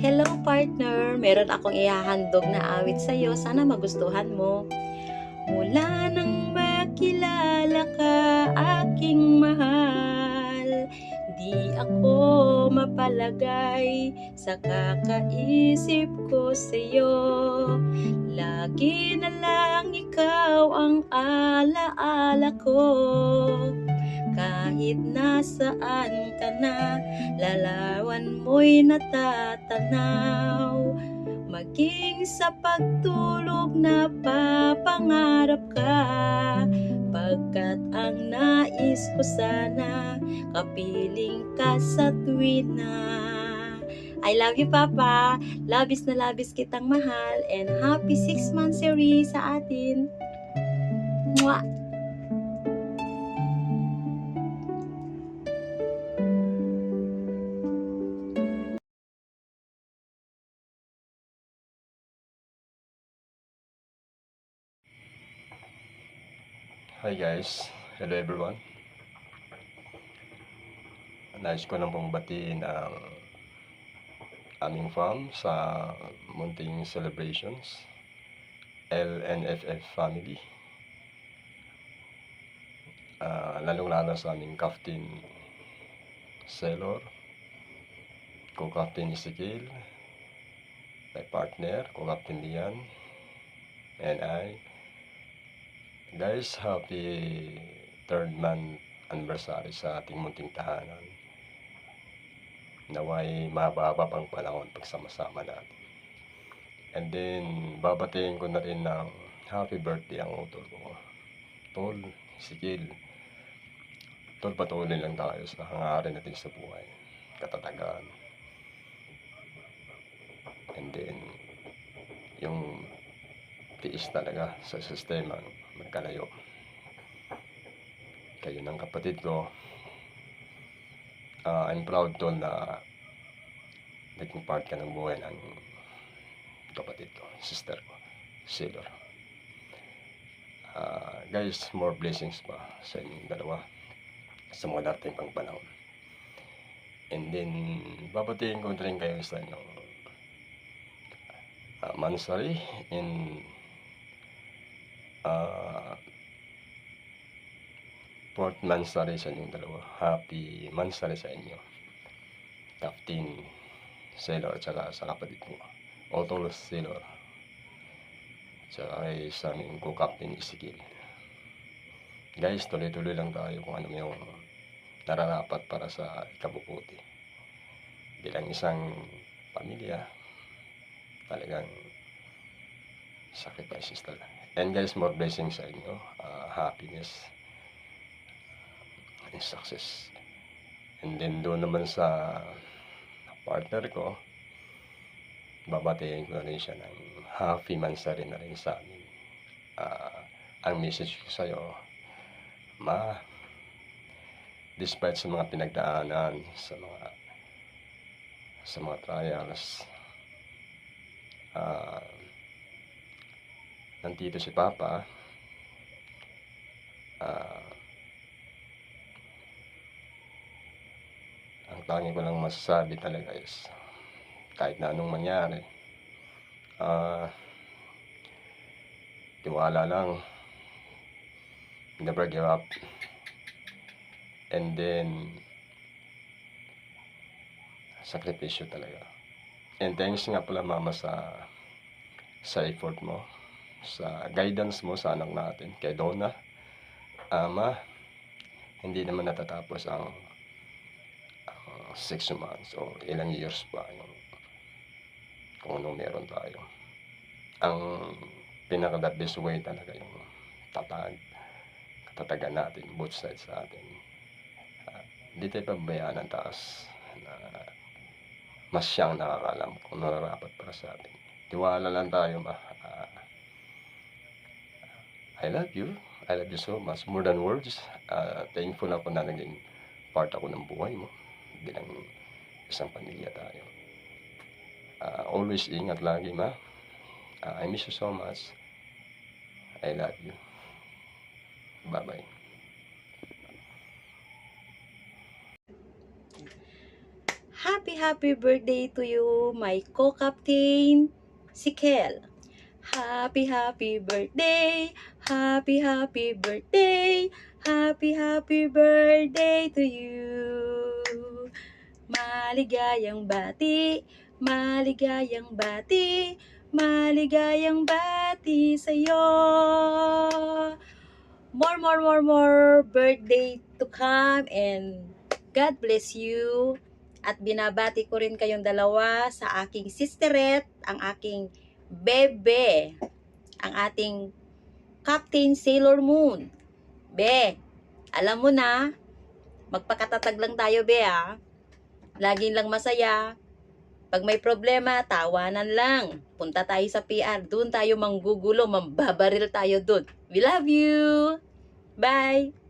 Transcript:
Hello partner, meron akong ihahandog na awit sa'yo. Sana magustuhan mo. Mula nang makilala ka, aking mahal, di ako mapalagay sa kakaisip ko sa'yo. Lagi na lang ikaw ang alaala ko. Kahit nasaan ka na, larawan mo'y natatanaw. Maging sa pagtulog na papangarap ka, pagkat ang nais ko sana, kapiling ka sa tuwina. I love you, Papa. Labis na labis kitang mahal, and happy 6 monthsary sa atin. Mwah! Hi guys, hello everyone. Nais ko lang pong batiin ang aming fam sa munting celebrations, LNFF family. Lalong-lalo sa aming Captain Sailor, co-Captain Ezekiel, my partner, co-Captain Lian, and I. Guys, happy 3rd month anniversary sa ating munting tahanan. Naway mahaba-haba pang panahon pagsama-sama natin. And then, babatiin ko na rin ng happy birthday ang utol ko. Tol, Ezekiel. Tol, patuloy lang tayo sa hangarin natin sa buhay. Katatagan. And then, yung tiis talaga sa sistema magkalayo. Kayo ng kapatid ko. I'm proud, Tol, na naging part ka ng buhay ng kapatid ko, sister ko, Sailor. Guys, more blessings pa sa inyong dalawa sa mga darating pang panahon. And then, babatiin ko rin kayo sa inyong Mansari in 4th Mansari sa inyong dalawa. Happy Mansari sa inyo, Captain Sailor at saka sa kapatid mo, Otol Sailor, at saka kay sa aming co-Captain Ezekiel. Guys, tuloy-tuloy lang tayo kung ano yung nararapat para sa ikabubuti bilang isang pamilya. Talagang sacrifices talaga. And guys, more blessings sa inyo, happiness and success. And then doon naman sa partner ko, babatiin ko na rin siya ng happy mansari na rin sa amin. Ang message ko sa'yo, ma, despite sa mga pinagdaanan, sa mga trials, nandito si Papa. Ang tangi ko lang masasabi talaga is kahit na anong mangyari, tiwala lang, never give up, and then sakripisyo talaga. And thanks nga pala mama sa effort mo, sa guidance mo sa anak natin, kay Donna. Ama, hindi naman natatapos ang 6 months o ilang years pa yung kung anong meron tayo. Ang pinaka-the best way talaga yung katatagan natin, both sides sa atin. Hindi tayo pabayaan ng taas na mas siyang nakakalam kung nararapat para sa atin. Tiwala lang tayo, ma. I love you. I love you so much. More than words. Thankful ako na naging part ako ng buhay mo. Bilang isang pamilya tayo. Always ingat lagi, ma. I miss you so much. I love you. Bye-bye. Happy happy birthday to you, my co-captain, si Kel. Happy birthday, happy birthday, happy birthday to you. Maligayang bati, maligayang bati, maligayang bati sa'yo. More birthday to come, and God bless you. At binabati ko rin kayong dalawa sa aking sisterette, ang aking bebe, ang ating Captain Sailor Moon. Be, alam mo na, magpakatatag lang tayo, be, ha? Laging lang masaya. Pag may problema, tawanan lang. Punta tayo sa PR, doon tayo manggugulo, mambabaril tayo doon. We love you! Bye!